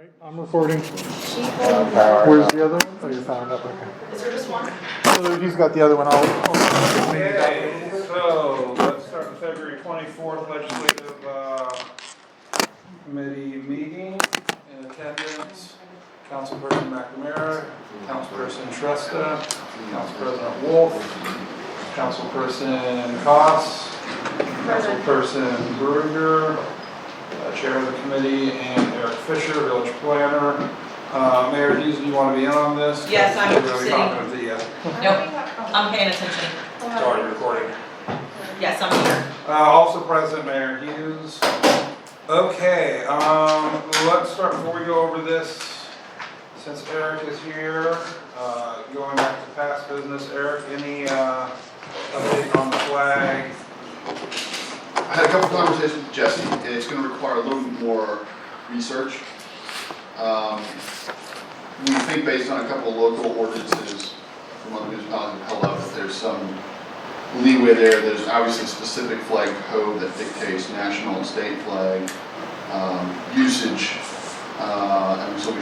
I'm recording. Where's the other one? Oh, you found it. Okay. Is there just one? So he's got the other one. Okay, so let's start the February 24th legislative committee meeting. In attendance, Councilperson McNamara, Councilperson Shrestha, Council President Wolf, Councilperson Koss, Councilperson Bruger, Chair of the committee, and Eric Fisher, Village Planner. Mayor Hughes, do you want to be in on this? Yes, I'm Really sitting. confident that yes. Nope, I'm paying attention. Sorry, you're recording. Yes, I'm here. Also present, Mayor Hughes. Okay, let's start, before we go over this, since Eric is here, going back to past business. Eric, any update on the flag? I had a couple conversations with Jesse. It's going to require a little bit more research. We think based on a couple of local ordinances from other municipalities have held up that there's some leeway there. There's obviously a specific flag code that dictates national and state flag usage. And so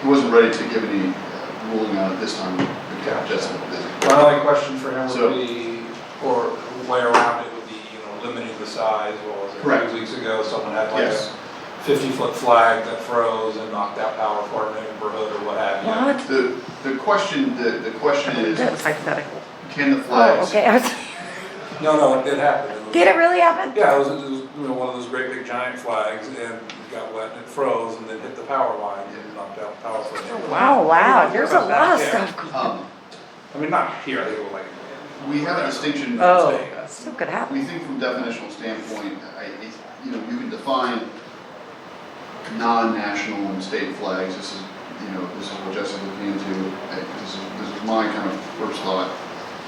he wasn't ready to give any ruling on it this time. Jesse. My only question for him So- would be, or way around it would be, limiting the size. What was it? Correct. 2 weeks ago, someone had like Yes. a 50-foot flag that froze and knocked out power for a neighborhood or what have you. What? The question is, That was hypothetical. can the Oh, flags? okay. No, it did happen. Did it really happen? Yeah, it was one of those great big giant flags, and it got wet and it froze and then hit the power line and knocked out power for a neighborhood. Wow. There's a lot of Yeah. stuff going on. I mean, not here, they were like. We have a distinction. Oh, still could happen. We think from a definitional standpoint, you can define non-national and state flags. This is what Jesse's looking into. This is my kind of first thought.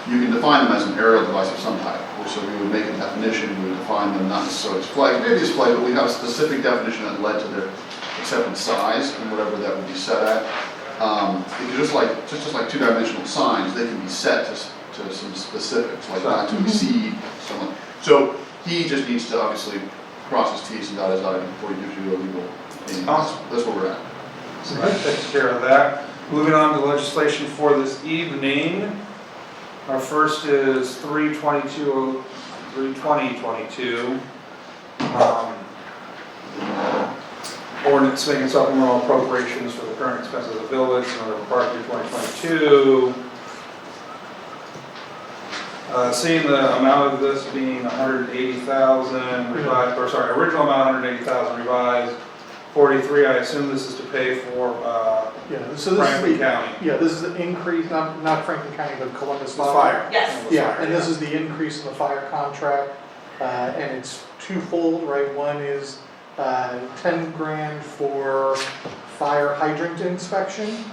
You can define them as an aerial device of some type. So we would make a definition, we would define them not necessarily as flags, maybe as flag, but we have a specific definition that led to their accepted size and whatever that would be set at. Because just like two-dimensional signs, they can be set to some specifics, like not to exceed someone. So he just needs to obviously cross his T's and dot his I's before he gives you a legal opinion. That's where we're at. So that takes care of that. Moving on to legislation for this evening. Our first is 3/20/22. Ordinance making supplemental appropriations for the current expenses of the village under Part 3 2022. Seeing the amount of this being 180,000 revised, or sorry, original amount 180,000 revised, 43. I assume this is to pay for Yeah. So this Franklin is the County. yeah. This is the increase, not Franklin County, but Columbus The fire. Yes. Yeah, and this is the increase in the fire contract, and it's twofold, right? One is 10 grand for fire hydrant inspection,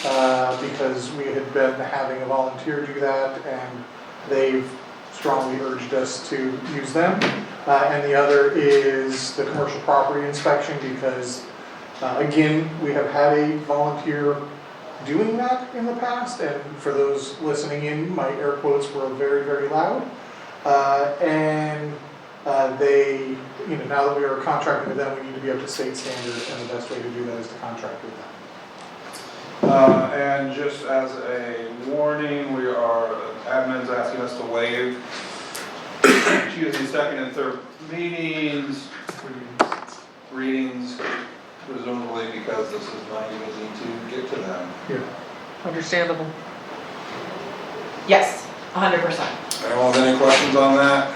because we had been having a volunteer do that, and they've strongly urged us to use them. And the other is the commercial property inspection, because again, we have had a volunteer doing that in the past, and for those listening in, my air quotes were very, very loud. And they, now that we are contracting with them, we need to be up to state standard, and the best way to do that is to contract with them. And just as a warning, admin's asking us to waive, second and third readings, presumably because this is not easy to get to them. Yeah. Understandable. Yes, 100%. Anyone with any questions on that?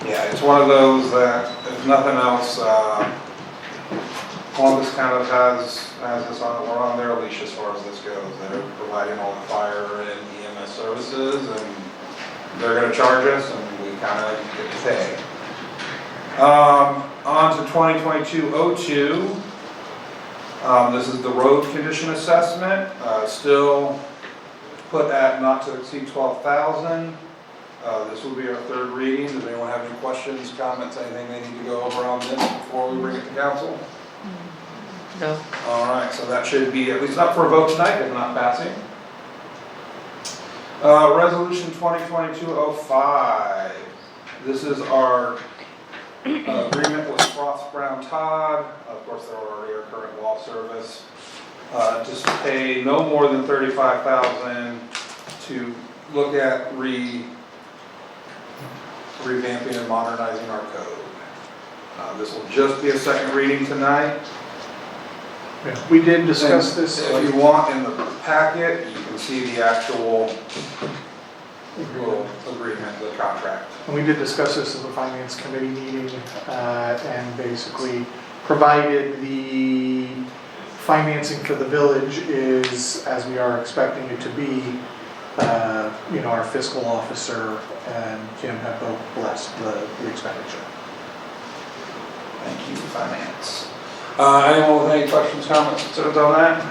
Yeah, it's one of those that, if nothing else, Columbus kind of has this on, we're on their leash as far as this goes. They're providing all the fire and EMS services, and they're gonna charge us, and we kind of get to pay. On to 2022-02. This is the road condition assessment, still put at not to exceed 12,000. This will be our third reading. Does anyone have any questions, comments, anything they need to go over on this before we bring it to council? No. All right, so that should be at least up for a vote tonight, if not passing. Resolution 2022-05. This is our agreement with Frost Brown Todd, of course, they're already our current law service, to pay no more than $35,000 to look at revamping and modernizing our code. This will just be a second reading tonight. Yeah, we did discuss this. If you want, in the packet, you can see the actual little agreement, the contract. And we did discuss this at the finance committee meeting, and basically provided the financing for the village is, as we are expecting it to be, our fiscal officer and Kim have both blessed the expenditure. Thank you, finance. Anyone with any questions, comments, concerns on that?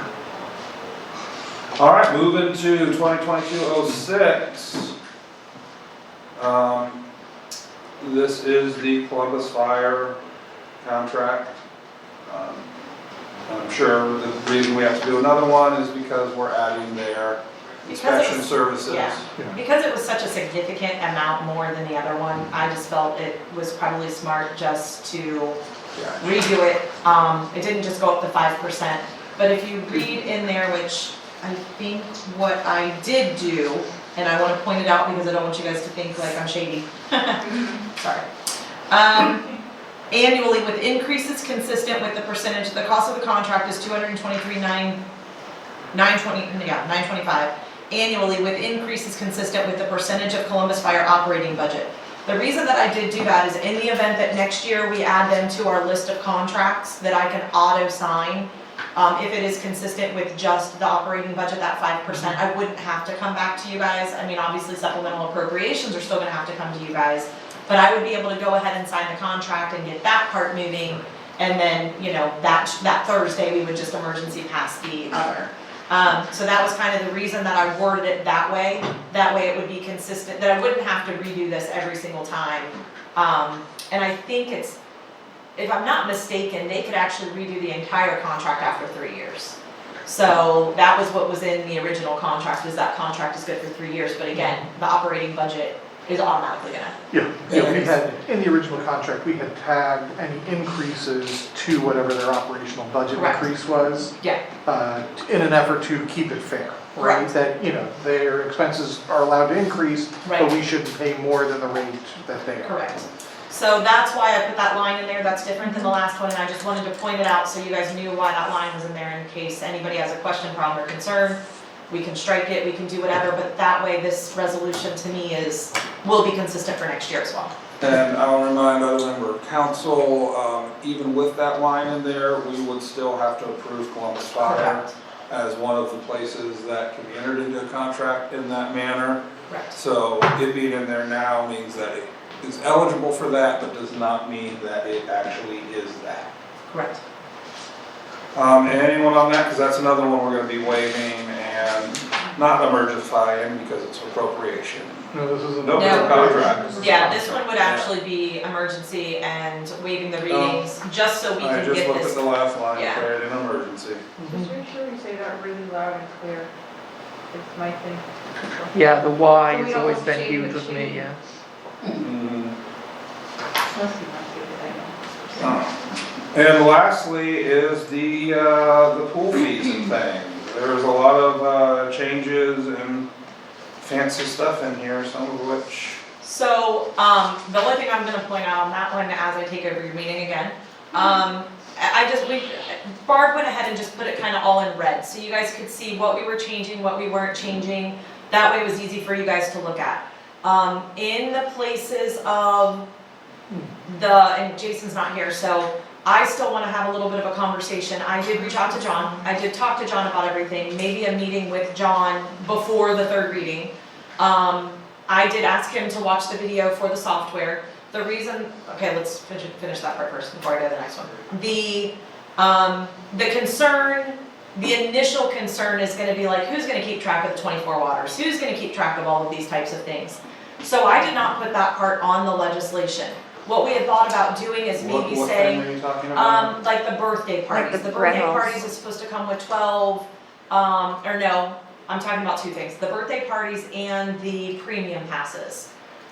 All right, moving to 2022-06. This is the Columbus Fire contract. I'm sure the reason we have to do another one is because we're adding their inspection services. Yeah. Because it was such a significant amount more than the other one, I just felt it was probably smart just to redo it. It didn't just go up to 5%, but if you read in there, which I think what I did do, and I want to point it out because I don't want you guys to think like I'm shady. Sorry. Annually, with increases consistent with the percentage, the cost of the contract is $223,925 annually, with increases consistent with the percentage of Columbus Fire operating budget. The reason that I did do that is in the event that next year we add them to our list of contracts that I can auto sign, if it is consistent with just the operating budget, that 5%, I wouldn't have to come back to you guys. I mean, obviously supplemental appropriations are still gonna have to come to you guys, but I would be able to go ahead and sign the contract and get that part moving, and then, that Thursday, we would just emergency pass the other. So that was kind of the reason that I worded it that way. That way it would be consistent, that I wouldn't have to redo this every single time. And I think if I'm not mistaken, they could actually redo the entire contract after 3 years. So that was what was in the original contract, is that contract is good for 3 years, but again, the operating budget is automatically gonna. Yeah, we had, in the original contract, we had tagged any increases to whatever their operational budget Correct. increase was, Yeah, in an effort to keep it fair, right? Correct. That, their expenses are allowed to increase, but Right. we shouldn't pay more than the rate that they are. correct. So that's why I put that line in there, that's different than the last one, and I just wanted to point it out so you guys knew why that line was in there in case anybody has a question, problem, or concern. We can strike it, we can do whatever, but that way this resolution to me will be consistent for next year as well. And I'll remind other member of council, even with that line in there, we would still have to approve Columbus Fire Correct. as one of the places that can be entered into a contract in that manner. Correct. So it being in there now means that it is eligible for that, but does not mean that it actually is that. Correct. Anyone on that, because that's another one we're gonna be waiving and not emergencying because it's appropriation. No, this isn't. Nope, it's a contract. Yeah, this one would actually be emergency and waiving the readings, just so we I can just get looked at this. the last line, Yeah. create an emergency. Just make sure you say that really loud and clear. It's my thing. Yeah, the Y So we has don't always have been shade huge with with me, shade. yeah. Mhm. Must be not good, I know. And lastly is the pool fees and things. There's a lot of changes and fancy stuff in here, some of which, So, the only thing I'm gonna point out on that one as I take over your meeting again, Barb went ahead and just put it kind of all in red, so you guys could see what we were changing, what we weren't changing. That way it was easy for you guys to look at. In the places of and Jason's not here, so I still wanna have a little bit of a conversation. I did reach out to John, I did talk to John about everything, maybe a meeting with John before the third reading. I did ask him to watch the video for the software. The reason, okay, let's finish that part first before I go to the next one. The concern, the initial concern is gonna be like, who's gonna keep track of the 24 waters? Who's gonna keep track of all of these types of things? So I did not put that part on the legislation. What we had thought about doing is maybe what saying, thing are you talking about? like the birthday parties. the The birthday rentals. parties is supposed to come with 12, or no, I'm talking about two things. The birthday parties and the premium passes.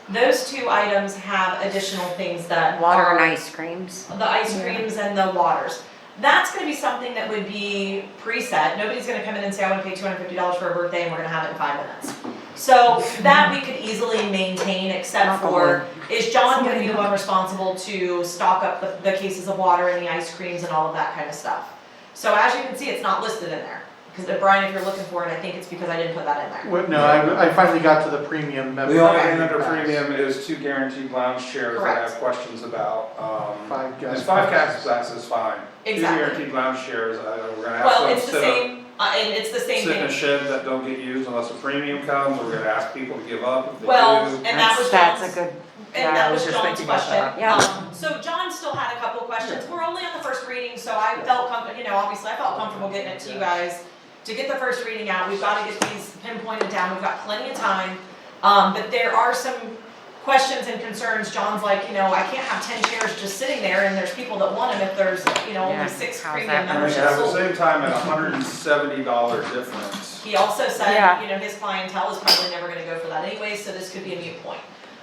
Those two items have additional things that Water and are ice creams. the ice creams and the waters. That's gonna be something that would be preset. Nobody's gonna come in and say, I wanna pay $250 for a birthday and we're gonna have it in 5 minutes. So that we could easily maintain, except for, is John gonna be the one responsible to stock up the cases of water and the ice creams and all of that kind of stuff? So as you can see, it's not listed in there. Because Brian, if you're looking for it, I think it's because I didn't put that in there. What, no, I finally got to the premium member. The only thing under premium is 2 guaranteed lounge chairs that I have Correct. questions about. 5 guest And 5 passes. cast passes is fine. 2 Exactly. guaranteed lounge chairs, we're gonna have Well, some it's the same, and it's the same sit in a thing. shed that don't get used unless a premium comes. We're gonna ask people to give up if they Well, do. and that was That's John's. a good, And yeah, I that was was just John's thinking about question. that. Yeah. So John still had a couple of questions. We're only on the first reading, so I felt comfortable, obviously I felt comfortable getting it to you guys. To get the first reading out, we've gotta get these pinpointed down, we've got plenty of time. But there are some questions and concerns. John's like, I can't have 10 chairs just sitting there and there's people that want them if there's, Yeah, only 6 how's premium that And memberships at the sold. same time, at $170 difference. He also said, Yeah. his clientele is probably never gonna go for that anyway, so this could be a moot point.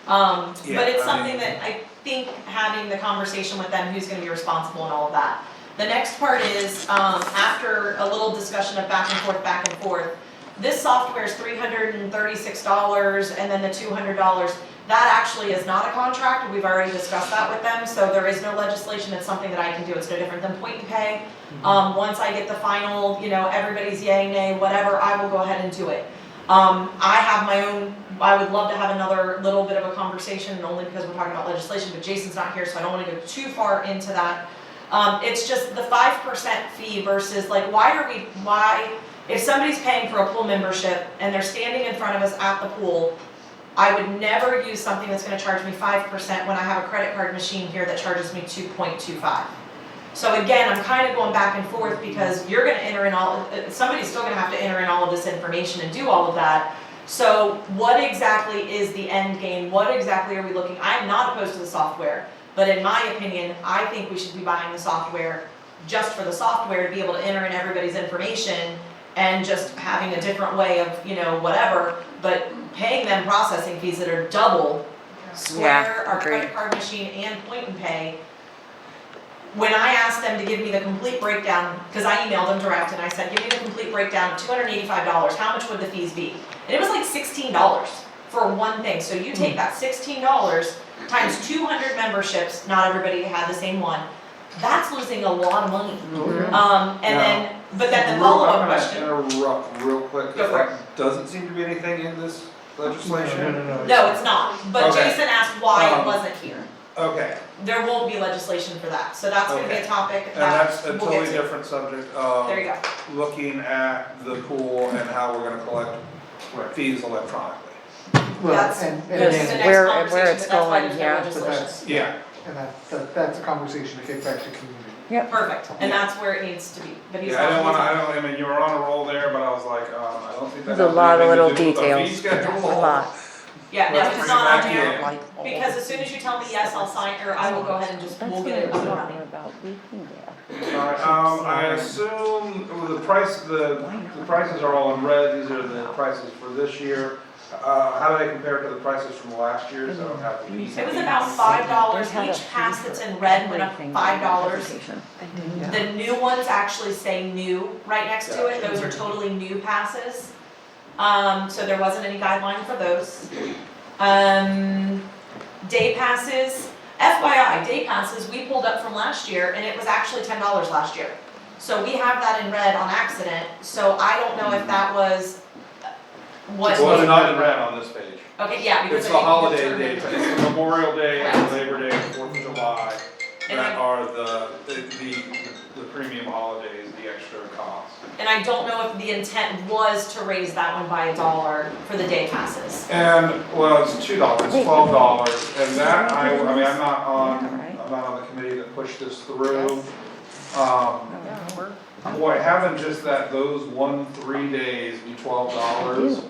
Yeah, But it's I something mean- that I think having the conversation with them, who's gonna be responsible and all of that. The next part is, after a little discussion of back and forth, this software is $336 and then the $200. That actually is not a contract, we've already discussed that with them, so there is no legislation, it's something that I can do, it's no different than point and pay. Once I get the final, everybody's yay, nay, whatever, I will go ahead and do it. I have my own, I would love to have another little bit of a conversation, and only because we're talking about legislation, but Jason's not here, so I don't wanna go too far into that. It's just the 5% fee versus why, if somebody's paying for a pool membership and they're standing in front of us at the pool, I would never use something that's gonna charge me 5% when I have a credit card machine here that charges me 2.25. So again, I'm kind of going back and forth because you're gonna enter in somebody's still gonna have to enter in all of this information and do all of that. So what exactly is the end game? What exactly are we looking? I'm not opposed to the software, but in my opinion, I think we should be buying the software just for the software to be able to enter in everybody's information and just having a different way of, whatever, but paying them processing fees that are double Square, our credit agreed. card machine and Point and Pay. When I asked them to give me the complete breakdown, because I emailed them direct and I said, give me the complete breakdown of $285, how much would the fees be? And it was like $16 for one thing, so you take that $16 times 200 memberships, not everybody had the same one, that's losing a lot of money. But then the follow-up question, I'm gonna interrupt real quick, Go because for that doesn't seem to be anything in this legislation. no, it's not, but Okay. Jason asked why it wasn't here. Okay, There won't be legislation for that, so that's gonna be a Okay. topic and that that's a we'll totally get to. different subject, There you go. looking at the pool and how we're gonna collect fees electronically. Well, That's, and this is the then, next Where conversation, it's but that's why going, there's no yeah. but legislation. that's, Yeah, and that's a conversation to get back to community. Perfect, and that's where it needs to be, but he's yeah, not. I mean, you were on a roll there, but I was like, I don't think that There's a has lot of anything to little do with the fee details. schedule. A lot. Yeah, no, Let's it's bring not it on back there, in. because as soon as you tell me yes, I'll sign, or I will go ahead and just, That's we'll what get I it was up and talking running. about, we can get. Alright, I assume the prices are all in red, these are the prices for this year. How do they compare to the prices from last year, so I don't have to It was about $5, each pass that's in red went up $5. The new ones actually say new right next to it, those are totally new passes. So there wasn't any guideline for those. Day passes, FYI, day passes, we pulled up from last year and it was actually $10 last year. So we have that in red on accident, so I don't know if that was what. Well, it's not in red on this page. Okay, yeah, because It's I the think holiday you day, determined- it's the Memorial Day, and Correct. Labor Day, and 4th of July, And that I- are the premium holidays, the extra cost. And I don't know if the intent was to raise that one by $1 for the day passes. And, well, it's $2, it's $12, and that, I mean, I'm not on the committee that pushed this through. Boy, having just those 1-3 days be $12,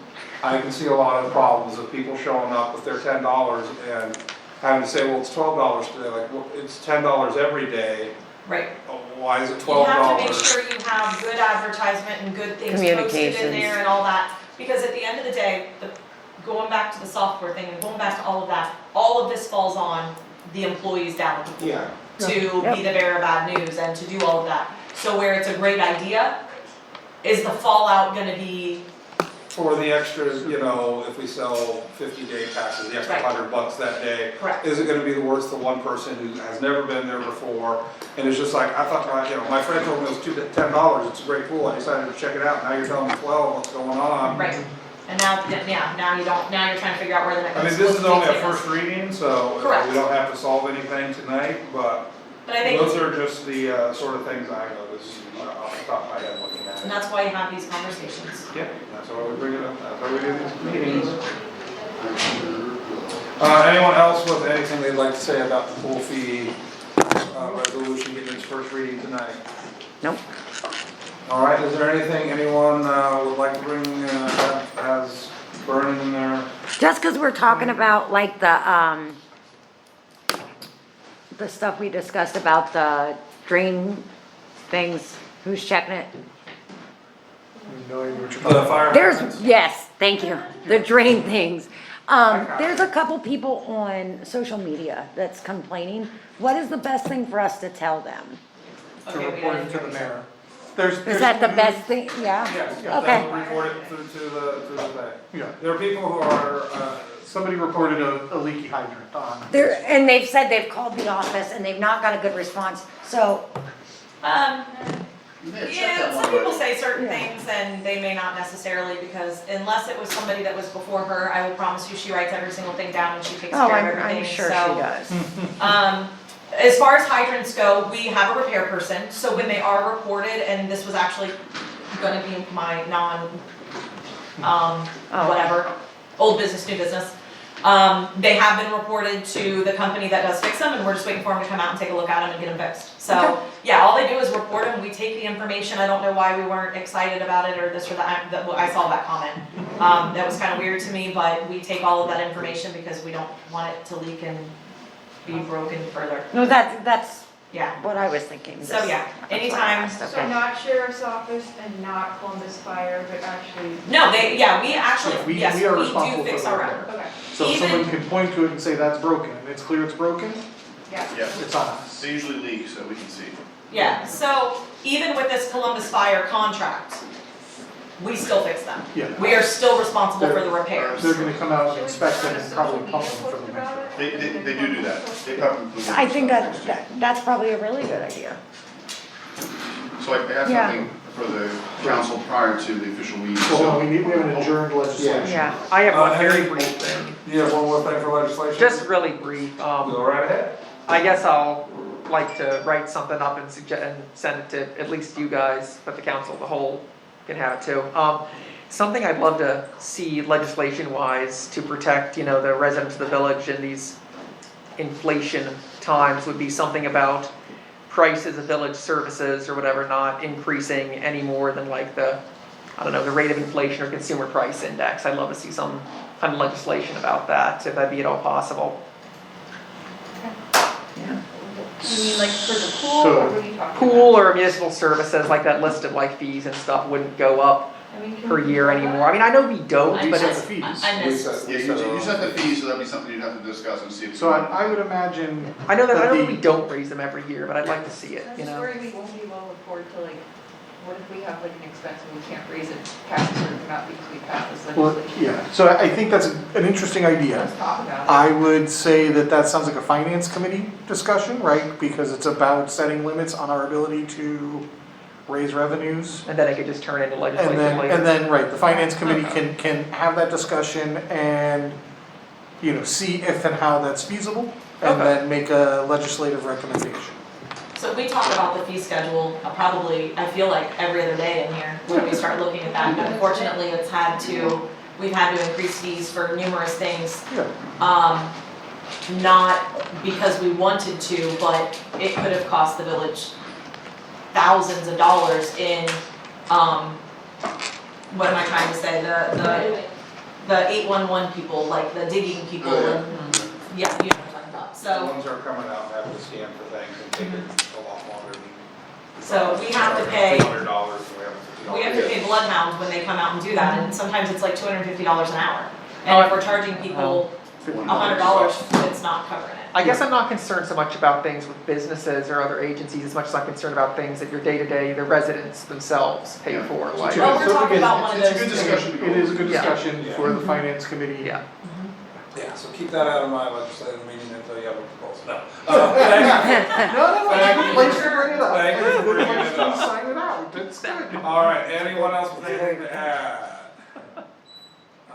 I can see a lot of problems of people showing up with their $10 and having to say, well, it's $12 today, like, well, it's $10 every day, Right. why is it You $12? have to make sure you have good advertisement and good things posted in Communications. there and all that, because at the end of the day, going back to the software thing and going back to all of this falls on the employees down at the pool. Yeah. To be the bearer of bad news and to do all of that. So where it's a great idea, is the fallout gonna be, For the extra, you know, if we sell 50-day passes, the extra Right. $100 that day, correct? is it gonna be the worst to one person who has never been there before? And it's just like, I thought, you know, my friend told me it was $10, it's a great pool, I decided to check it out, now you're telling me 12, what's going on? Right. And now, yeah, now you don't, now you're trying to figure out where the next. I mean, this is only a take us. first reading, so Correct. we don't have to solve anything tonight, but But I think, those are just the sort of things I noticed off the top of my head looking at and it. that's why you have these conversations. Yeah, that's why we bring it up, that's why we do these meetings. Anyone else with anything they'd like to say about the pool fee resolution getting its first reading tonight? Nope. All right, is there anything anyone would like to bring as burning in their? Just because we're talking about like the stuff we discussed about the drain things, who's checking it? Knowing what you're The talking fire There's, hydrants? yes, thank you, the drain things. There's a couple people on social media that's complaining. What is the best thing for us to tell them? to Okay, we report gotta it to the figure mayor. There's. Is that the best thing? Yeah? Yes, Okay. they'll report it through to the thing. Yeah, There are people who are, somebody reported a leaky hydrant on. There, and they've said they've called the office and they've not got a good response, so, You may have checked Yeah, that some one people already. say certain Yeah. things and they may not necessarily, because unless it was somebody that was before her, I will promise you, she writes every single thing down and she takes oh, care of I'm everything, sure she so. does. As far as hydrants go, we have a repair person, so when they are reported, and this was actually gonna be my Oh. whatever, old business, new business. They have been reported to the company that does fix them, and we're just waiting for them to come out and take a look at them and get them fixed. Okay. So, yeah, all they do is report them, we take the information, I don't know why we weren't excited about it or this or that, I saw that comment. That was kinda weird to me, but we take all of that information because we don't want it to leak and be broken further, No, that's yeah. what I was thinking. So, yeah, anytime, So Okay. not sheriff's office and not Columbus Fire, but actually, no, we actually, We- yes, we are we responsible do fix for our the own. repair. okay, So if Even- someone can point to it and say that's broken, and it's clear it's broken, yeah. Yeah, it's on us. they usually leak, so we can see. Yeah, so even with this Columbus Fire contract, we still fix them. Yeah. We are still responsible for the repairs. They're gonna come out and Should we inspect put them on a and probably social pump media them for post the about winter. it? They do that. They probably. I think that's probably a really good idea. So I have Yeah. something for the council prior to the official meeting. Well, we have an adjourned legislation. Yeah. I have one Henry- very brief thing, You have one more thing for legislation? just really brief. Go right ahead. I guess I'll like to write something up and suggest, and send it to at least you guys, but the council, the whole can have it too. Something I'd love to see legislation-wise to protect, you know, the residents of the village in these inflation times would be something about prices of village services or whatever not increasing any more than like the, I don't know, the rate of inflation or consumer price index. I'd love to see some kind of legislation about that, if that'd be at all possible. You mean like for the pool, or what are you talking about? Pool or municipal services, like that list of like fees and stuff wouldn't go up I mean, can per we year do that? anymore. I mean, I know we don't, We but set it's, the fees. I missed. Yeah, you set the fees, so that'd be something you'd have to discuss and see if. So I would imagine, I know that But we don't raise them every year, but I'd like to see it, you I'm know? sorry, we won't be able to afford to like, what if we have like an expense and we can't raise it past a certain amount because we passed this well, legislation? yeah, so I think that's an interesting idea. Let's talk about it. I would say that sounds like a finance committee discussion, right? Because it's about setting limits on our ability to raise revenues. And then it could just turn into And legislation then, later. right, the finance committee can have that discussion and, you know, see if and how that's feasible, and Okay. then make a legislative recommendation. So we talk about the fee schedule, probably, I feel like every other day in here, when we start looking at that, but unfortunately, we've had to increase fees for numerous things. Yeah. Not because we wanted to, but it could have cost the village thousands of dollars in, what am I trying to say, the 811 people, like the digging people, Oh, yeah. and, yeah, you know what I'm talking about, The so. ones that are coming out and having to scan for things and taking a lot longer than. So we have to pay- $200 and we have $50. We have to pay bloodhounds when they come out and do that, and sometimes it's like $250 an hour. And if we're charging people $100, it's not covering it. I guess I'm not concerned so much about things with businesses or other agencies as much as I'm concerned about things that your day-to-day, the residents themselves pay for, like. Well, we're So talking again, about one of it's a those good two. discussion to go It is a good Yeah. discussion Yeah. for the finance committee. Yeah. Yeah, so keep that out of my legislative meeting until you have a proposal. No. Thank you. No, Thank good you. place to bring it up. Thank you for Good bringing place it to up. sign it out, that's good. All right, anyone else with anything to add?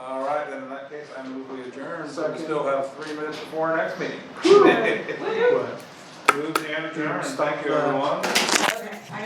All right, then in that case, I move we adjourn, so we Second. still have 3 minutes before our next meeting. What? Moved and adjourned, thank you, everyone. Okay, I